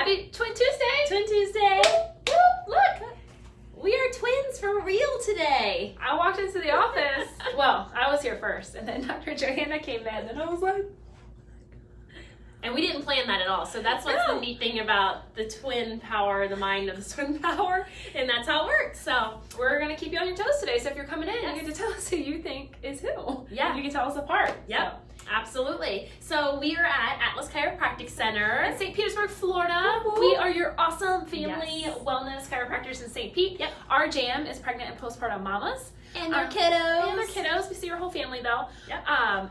Happy Twin Tuesday! Twin Tuesday! Woo! Look! We are twins for real today. I walked into the office. Well, I was here first, and then Dr. Johanna came in, and I was like... And we didn't plan that at all. So that's what's the neat thing about the twin power, the mind of the twin power, and that's how it works. So we're going to keep you on your toes today. So if you're coming in, Yes. you get to tell us who you think is who. Yeah. You can tell us apart. Yep. Absolutely. So we are at Atlas Chiropractic Center In St. Petersburg, Florida. Woo-hoo. We are your awesome family Yes. wellness chiropractors in St. Pete. Yep. Our jam is pregnant and postpartum mamas. and our kiddos. And our kiddos. We see your whole family though. Yep.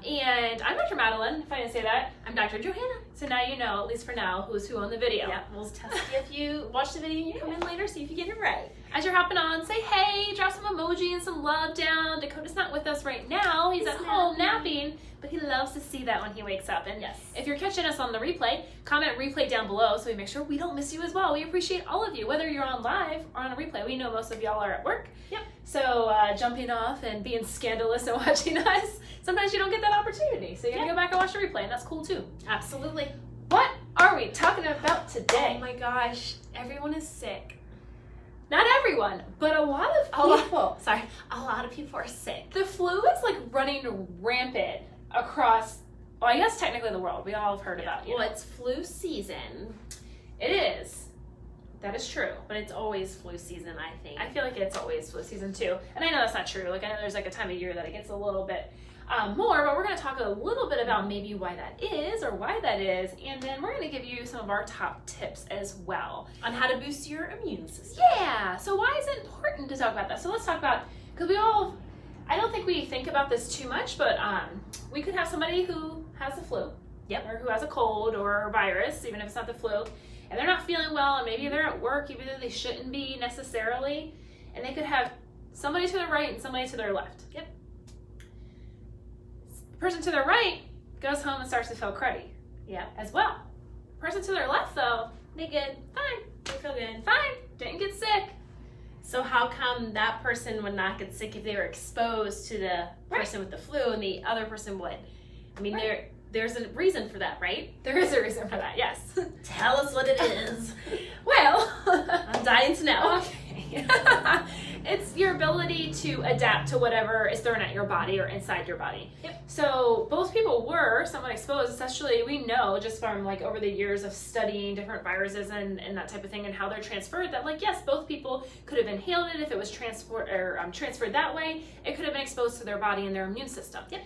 And I'm Dr. Madeline, if I didn't say that. I'm Dr. Johanna. So now you know, at least for now, who's who on the video. Yep. We'll test you if you watch the video and you come in later, see if you get it right. As you're hopping on, say hey, drop some emoji and some love down. Dakota's not with us right now. He's at home napping, but he loves to see that when he wakes up. And Yes. if you're catching us on the replay, comment replay down below so we make sure we don't miss you as well. We appreciate all of you, whether you're on live or on a replay. We know most of y'all are at work. Yep. So jumping off and being scandalous and watching us, sometimes you don't get that opportunity. So you gotta go back and watch the replay, and that's cool too. Absolutely. What are we talking about today? Oh my gosh, everyone is sick. Not everyone, but a lot of people. A lot of people are sick. The flu is like running rampant across, well, I guess technically the world. We all have heard about it. Well, it's flu season. It is. That is true. But it's always flu season, I think. I feel like it's always flu season too. And I know that's not true. Like I know there's like a time of year that it gets a little bit more, but we're going to talk a little bit about maybe why that is or why that is. And then we're going to give you some of our top tips as well. On how to boost your immune system. Yeah. So why is it important to talk about that? So let's talk about, because we all, I don't think we think about this too much, but we could have somebody who has the flu. Yep. Or who has a cold or a virus, even if it's not the flu, and they're not feeling well, and maybe they're at work, even though they shouldn't be necessarily, and they could have somebody to their right and somebody to their left. Yep. The person to their right goes home and starts to feel cruddy. Yeah. As well. Person to their left, though, They good. fine, They feel good. fine, didn't get sick. So how come that person would not get sick if they were exposed to the person with the flu and the other person would? I mean, there's a reason for that, right? There is a reason for that, yes. Tell us what it is. Well, I'm dying to know. okay. It's your ability to adapt to whatever is thrown at your body or inside your body. Yep. So both people were somewhat exposed, especially we know just from like over the years of studying different viruses and that type of thing and how they're transferred that like, yes, both people could have inhaled it if it was transferred that way. It could have been exposed to their body and their immune system. Yep.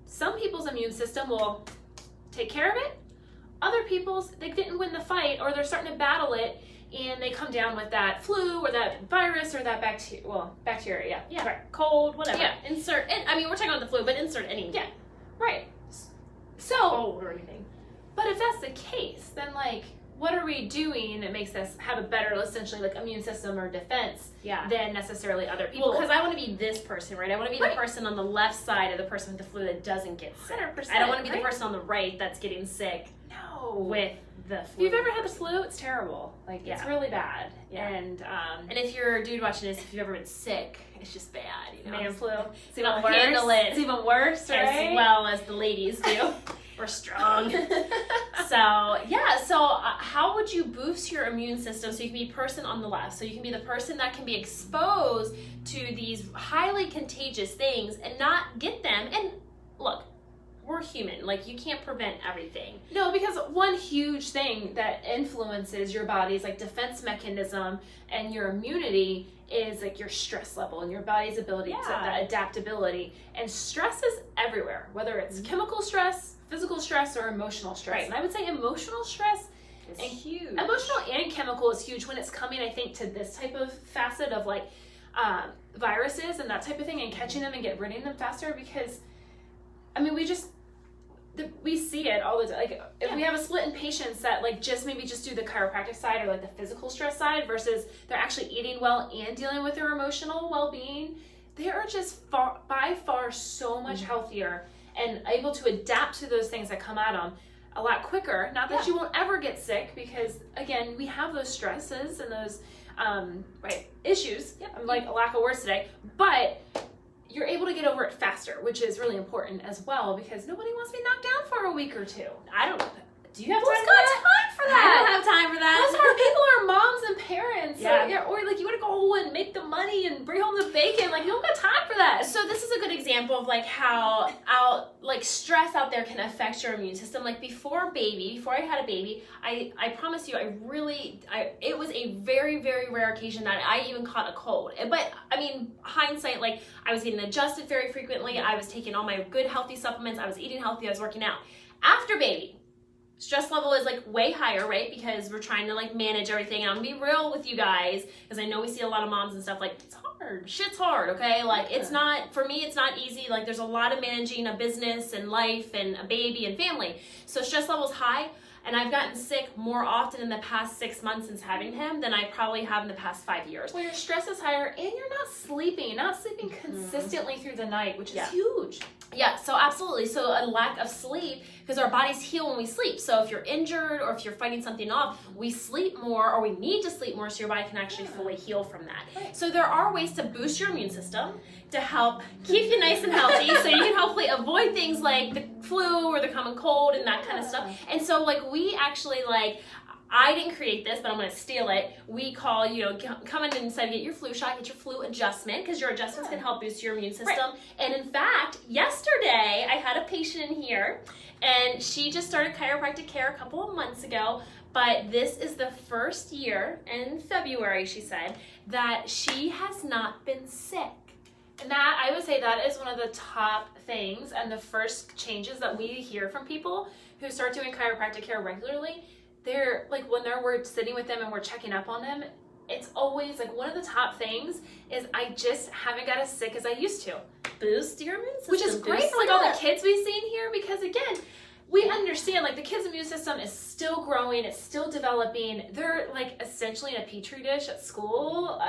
Some people's immune system will take care of it. Other people's, they didn't win the fight or they're starting to battle it and they come down with that flu or that virus or that bacteria. Yeah. Right. Cold, whatever. Yeah. We're talking about the flu, but insert any. Yeah. Right. So, Cold or anything. but if that's the case, then like, what are we doing that makes us have a better, essentially like immune system or defense Yeah. than necessarily other people? Well, because I want to be this person, right? I want to be Right. the person on the left side of the person with the flu that doesn't get sick. 100%, I don't want to be right? the person on the right that's getting sick No. with the If flu. you've ever had the flu, it's terrible. Like, it's Yeah. really bad. Yeah. And if you're a dude watching this, if you've ever been sick, it's just bad, you know. man flu, it's Don't even worse. handle it. It's even worse, right? As well as the ladies do. We're strong. So how would you boost your immune system so you can be person on the left? So you can be the person that can be exposed to these highly contagious things and not get them. And look, we're human. Like, you can't prevent everything. No, because one huge thing that influences your body's like defense mechanism and your immunity is like your stress level and your body's ability to that adaptability. And stress is everywhere, whether it's chemical stress, physical stress, or emotional stress. Right. And I would say emotional stress, It's and huge. emotional and chemical is huge when it's coming, I think, to this type of facet of like viruses and that type of thing and catching them and get rid of them faster because, I mean, we see it all the time. Like, if we have a split in patients that like maybe just do the chiropractic side or like the physical stress side versus they're actually eating well and dealing with their emotional well-being, they are just by far so much healthier and able to adapt to those things that come at them a lot quicker. Not that you won't ever get sick because, again, we have those stresses and those issues. I'm like a lack of words today, but you're able to get over it faster, which is really important as well because nobody wants to be knocked down for a week or two. Do you have Who's time got for that? time for that? I don't have time for that. Who's turkey and bring home the bacon. Like, you don't got time for that. So this is a good example of like how stress out there can affect your immune system. Like before I had a baby, I promise you, it was a very, very rare occasion that I even caught a cold. But I mean, hindsight, like I was getting adjusted very frequently. I was taking all my good healthy supplements. I was eating healthy. I was working out. After baby, stress level is like way higher, right? Because we're trying to like manage everything. And I'm gonna be real with you guys, because I know we see a lot of moms and stuff, like it's hard. Shit's hard, okay? Like it's not, for me, it's not easy. Like there's a lot of managing a business and life and a baby and family. So stress level's high. And I've gotten sick more often in the past 6 months since having him than I probably have in the past 5 years. Well, your stress is higher and you're not sleeping. You're not sleeping consistently through the night, which is huge. Yeah, so absolutely. So a lack of sleep, because our bodies heal when we sleep. So if you're injured or if you're fighting something off, we sleep more, or we need to sleep more so your body can actually fully heal from that. Right. So there are ways to boost your immune system to help keep you nice and healthy so you can hopefully avoid things like the flu or the common cold and that kind of stuff. And so like we actually I didn't create this, but I'm going to steal it. We call, come in and say, get your flu shot, get your flu adjustment, because your adjustments can help boost your immune system. Right. And in fact, yesterday, I had a patient in here, and she just started chiropractic care a couple of months ago, but this is the first year, in February, she said, that she has not been sick. And that, I would say that is one of the top things and the first changes that we hear from people who start doing chiropractic care regularly. They're like, when we're sitting with them and we're checking up on them, it's always like one of the top things is I just haven't got as sick as I used to. Boost your immune system. Which is great for like all the kids we've seen here, because again, we understand like the kids' immune system is still growing, it's still developing. They're like essentially in a petri dish at school.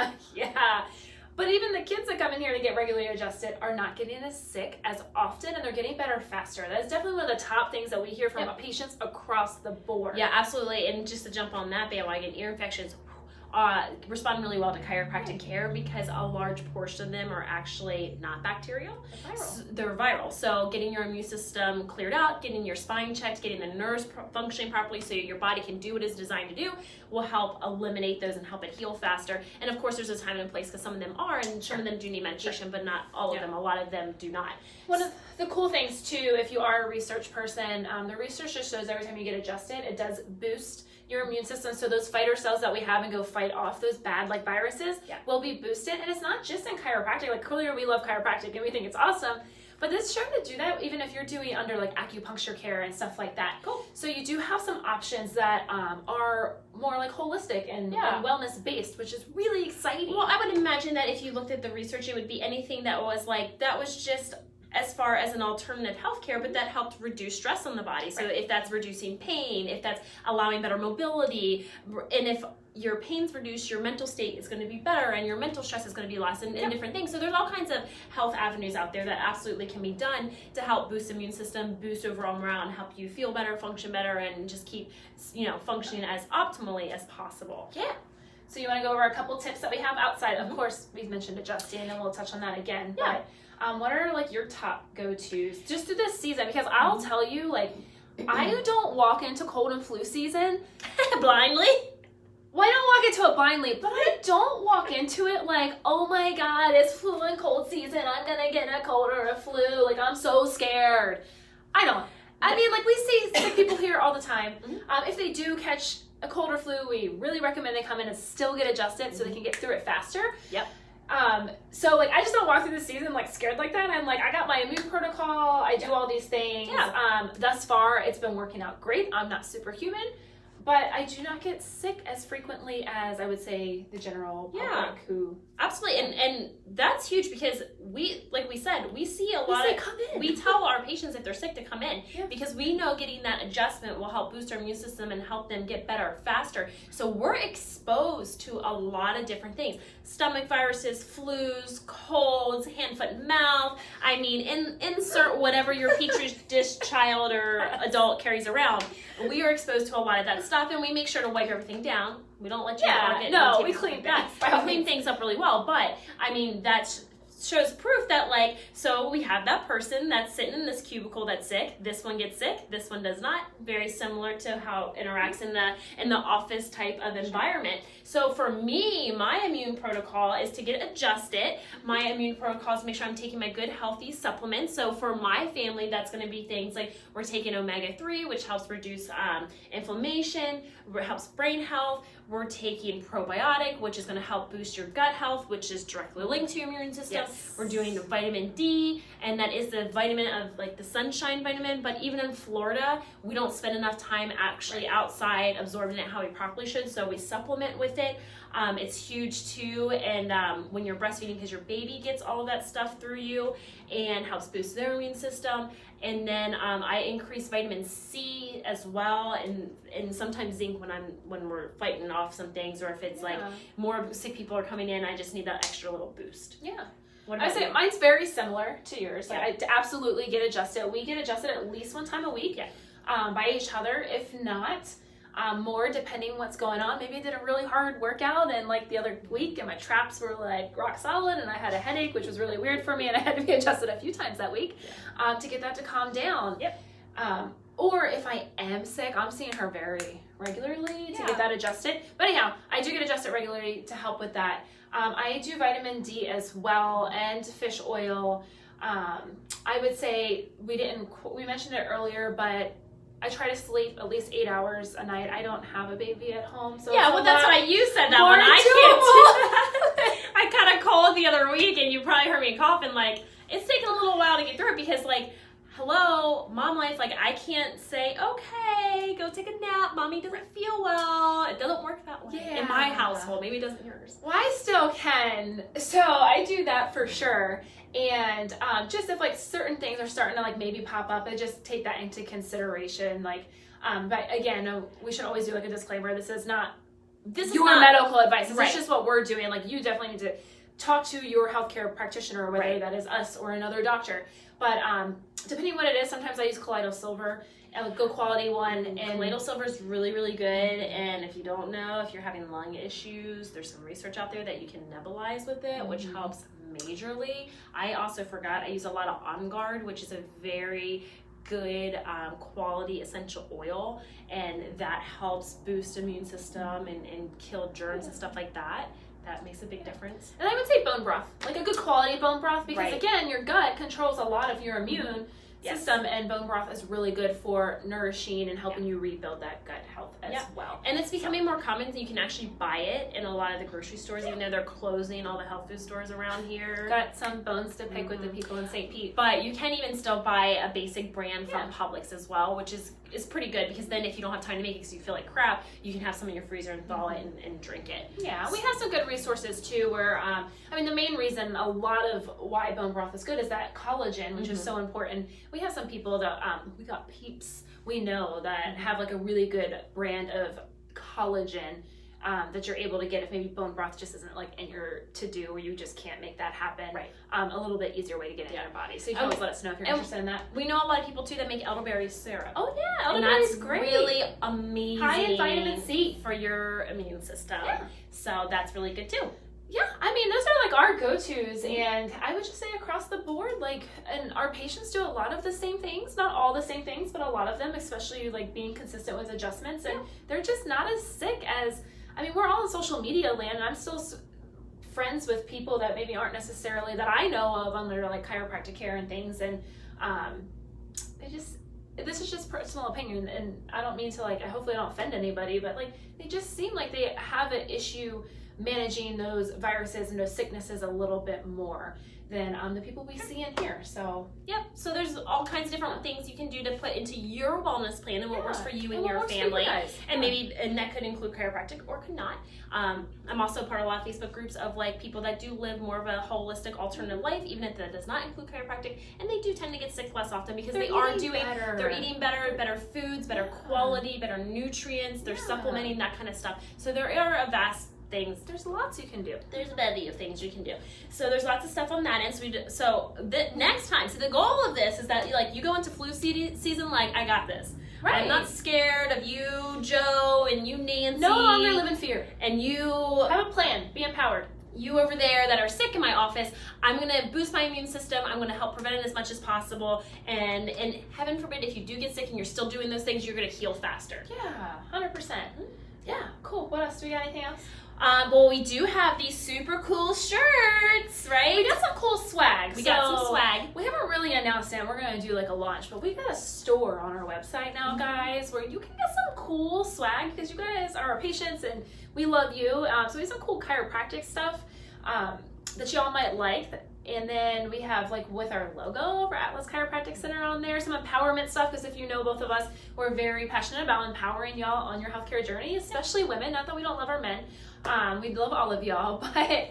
But even the kids that come in here to get regularly adjusted are not getting as sick as often, and they're getting better faster. That is definitely one of the top things that we hear from patients across the board. Yeah, absolutely. And just to jump on that bandwagon, ear infections respond really well to chiropractic care, because a large portion of them are actually not bacterial. They're viral. So getting your immune system cleared out, getting your spine checked, getting the nerves functioning properly so your body can do what it's designed to do will help eliminate those and help it heal faster. And of course, there's a time and place, because some of them are, and some of them do need medication, but not all of them. A lot of them do not. One of the cool things too, if you are a research person, the research just shows every time you get adjusted, it does boost your immune system. So those fighter cells that we have and go fight off those bad like viruses will be boosted. And it's not just in chiropractic. Like clearly we love chiropractic and we think it's awesome, but it's shown to do that even if you're doing under like acupuncture care and stuff like that. Cool. So you do have some options that are more like holistic and wellness based, which is really exciting. Well, I would imagine that if you looked at the research, it would be anything that was just as far as an alternative healthcare, but that helped reduce stress on the body. So if that's reducing pain, if that's allowing better mobility, and if your pain's reduced, your mental state is going to be better, and your mental stress is going to be less, and different things. So there's all kinds of health avenues out there that absolutely can be done to help boost the immune system, boost overall morale, and help you feel better, function better, and just keep, functioning as optimally as possible. Yeah. So you want to go over a couple tips that we have outside? Of course, we've mentioned adjusting, and we'll touch on that again. Yeah. But what are like your top go-tos just through this season? Because I'll tell you, like, I don't walk into cold and flu season blindly. Well, I don't walk into it blindly, but I don't walk into it like, oh my God, it's flu and cold season. I'm gonna get a cold or a flu. Like, I'm so scared. I don't. I mean, like, we see sick people here all the time. If they do catch a cold or flu, we really recommend they come in and still get adjusted so they can get through it faster. Yep. So like I just don't walk through the season like scared like that. I'm like, I got my immune protocol, I do all these things. Thus far it's been working out great. I'm not superhuman, but I do not get sick as frequently as I would say the general public who absolutely. And that's huge, because we said we see a lot of come in. We tell our patients if they're sick to come in because we know getting that adjustment will help boost our immune system and help them get better faster. So we're exposed to a lot of different things: stomach viruses, flus, colds, hand, foot, and mouth. I mean, insert whatever your petri dish child or adult carries around. We are exposed to a lot of that stuff, and we make sure to wipe everything down. We don't let you walk it. No, we clean that. We clean things up really well, but I mean, that's shows proof that, like, so we have that person that's sitting in this cubicle that's sick. This one gets sick. This one does not. Very similar to how it interacts in the office type of environment. So for me, my immune protocol is to get adjusted. My immune protocol is to make sure I'm taking my good healthy supplements. So for my family, that's going to be things like we're taking omega-3, which helps reduce inflammation, helps brain health. We're taking probiotic, which is going to help boost your gut health, which is directly linked to your immune system. Yes. We're doing vitamin D, and that is the vitamin of like the sunshine vitamin. But even in Florida, we don't spend enough time actually outside absorbing it how we properly should. So we supplement with it. It's huge too, and when you're breastfeeding, because your baby gets all of that stuff through you and helps boost their immune system. And then I increase vitamin C as well, and sometimes zinc when we're fighting off some things, or if it's like more sick people are coming in, I just need that extra little boost. Yeah. What I about say you? mine's very similar to yours. Yeah. Like, I absolutely get adjusted. We get adjusted at least one time a week by each other, if not more, depending what's going on. Maybe I did a really hard workout and like the other week and my traps were like rock solid and I had a headache, which was really weird for me, and I had to be adjusted a few times that week to get that to calm down. Yep. Or if I am sick, I'm seeing her very regularly to Yeah. get that adjusted. But anyhow, I do get adjusted regularly to help with that. I do vitamin D as well and fish oil. I would say we mentioned it earlier, but I try to sleep at least 8 hours a night. I don't have a baby at home, so Yeah, it's well, a that's lot why you said that more one. I can't doable. do that. I caught a cold the other week, and you probably heard me coughing. Like, it's taken a little while to get through it because, like, hello, mom life. Like, I can't say, okay, go take a nap. Mommy doesn't feel well. It doesn't work that way in my Yeah. household. Maybe it doesn't yours. Well, I still can. So I do that for sure. And just if like certain things are starting to like maybe pop up, I just take that into consideration. Like, but again, we should always do like a disclaimer. This is not your medical advice. This is just what we're doing. Like, you definitely need to talk to your healthcare practitioner, whether that is us or another doctor. But depending what it is, sometimes I use colloidal silver, a good quality one. And colloidal silver is really, really good. And if you don't know, if you're having lung issues, there's some research out there that you can nebulize with it, which helps majorly. I also forgot, I use a lot of On Guard, which is a very good quality essential oil, and that helps boost immune system and kill germs and stuff like that. That makes a big difference. And I would say bone broth, like a good quality bone broth, because Right. again, your gut controls a lot of your immune Yes. system, and bone broth is really good for nourishing and helping you rebuild that gut health as well. And it's becoming more common. You can actually buy it in a lot of the grocery stores, even though they're closing all the health food stores around here. Got some bones to pick with the people in St. Pete. But you can even still buy a basic brand from Publix as well, which is pretty good, because then if you don't have time to make it because you feel like crap, you can have some in your freezer and thaw it and drink it. Yeah, we have some good resources too where, I mean, the main reason a lot of why bone broth is good is that collagen, which is so important. We have some people that, we got peeps we know that have like a really good brand of collagen that you're able to get if maybe bone broth just isn't like in your to-do, or you just can't make that happen. Right. A little bit easier way to get it in your body. So you can always let us know if you're interested in that. We know a lot of people too that make elderberry syrup. Oh yeah, And elderberry that's is great. really amazing. High in vitamin C for your immune system. Yeah. So that's really good too. Yeah, I mean, those are like our go-tos, and I would just say across the board, like, and our patients do a lot of the same things, not all the same things, but a lot of them, especially like being consistent with adjustments, and they're just not as sick as, I mean, we're all in social media land, and I'm still friends with people that maybe aren't necessarily, that I know of under like chiropractic care and things, and this is just personal opinion, and I don't mean to like, hopefully I don't offend anybody, but like, they just seem like they have an issue managing those viruses and those sicknesses a little bit more than the people we see in here. So so there's all kinds of different things you can do to put into your wellness plan and what works for you and what your works for you family. guys. And that could include chiropractic or could not. I'm also part of a lot of Facebook groups of like people that do live more of a holistic alternative life, even if that does not include chiropractic, and they do tend to get sick less often because they're eating better foods, better quality, better nutrients, they're supplementing, that kind of stuff. So there are a vast things. There's lots you can do. There's a bevy of things you can do. So there's lots of stuff on that end. So the next time, so the goal of this is that you go into flu season like, I got this. Right. I'm not scared of you, Joe, and you, Nancy. No longer live in fear. And you have a plan. Be empowered. you over there that are sick in my office, I'm gonna boost my immune system. I'm gonna help prevent it as much as possible. And heaven forbid, if you do get sick and you're still doing those things, you're gonna heal faster. Yeah, 100%. Yeah, cool. What else? Do we got anything else? Well, we do have these super cool shirts, right? We got some cool swag. We got some swag. We haven't really announced it. We're going to do like a launch, but we got a store on our website now, guys, where you can get some cool swag because you guys are our patients and we love you. So we have some cool chiropractic stuff that y'all might like. And then we have like with our logo for Atlas Chiropractic Center on there, some empowerment stuff, because if you know both of us, we're very passionate about empowering y'all on your healthcare journey, especially women. Not that we don't love our men. We love all of y'all, but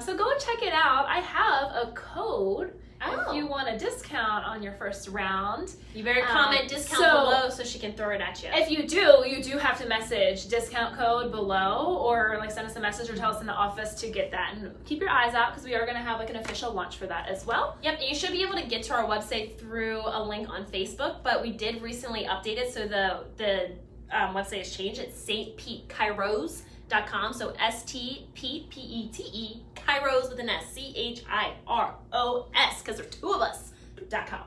so go and check it out. I have a code if you want a discount on your first round. You better comment discount below so she can throw it at you. If you do have to message discount code below, or like send us a message or tell us in the office to get that. And keep your eyes out because we are going to have like an official launch for that as well. Yep, and you should be able to get to our website through a link on Facebook, but we did recently update it, so the website has changed. It's stpetecheiros.com, so STPPETE, Chiros with an S, CHIROS, because there are two of us.com.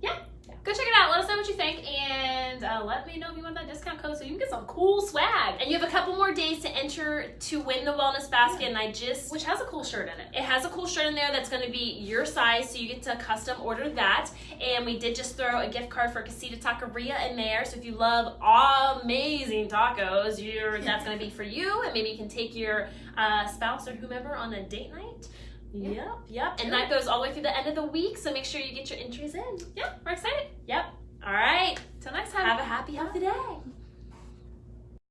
Yeah, go check it out. Let us know what you think, and let me know if you want that discount code so you can get some cool swag. And you have a couple more days to enter to win the wellness basket, and which has a cool shirt in it. It has a cool shirt in there that's going to be your size, so you get to custom order that. And we did just throw a gift card for Casita Taqueria in there, so if you love amazing tacos, that's going to be for you, and maybe you can take your spouse or whomever on a date night. Yep. And that goes all the way through the end of the week, so make sure you get your entries in. Yeah, we're excited. Yep. All right. Till next time. Have a happy, healthy day.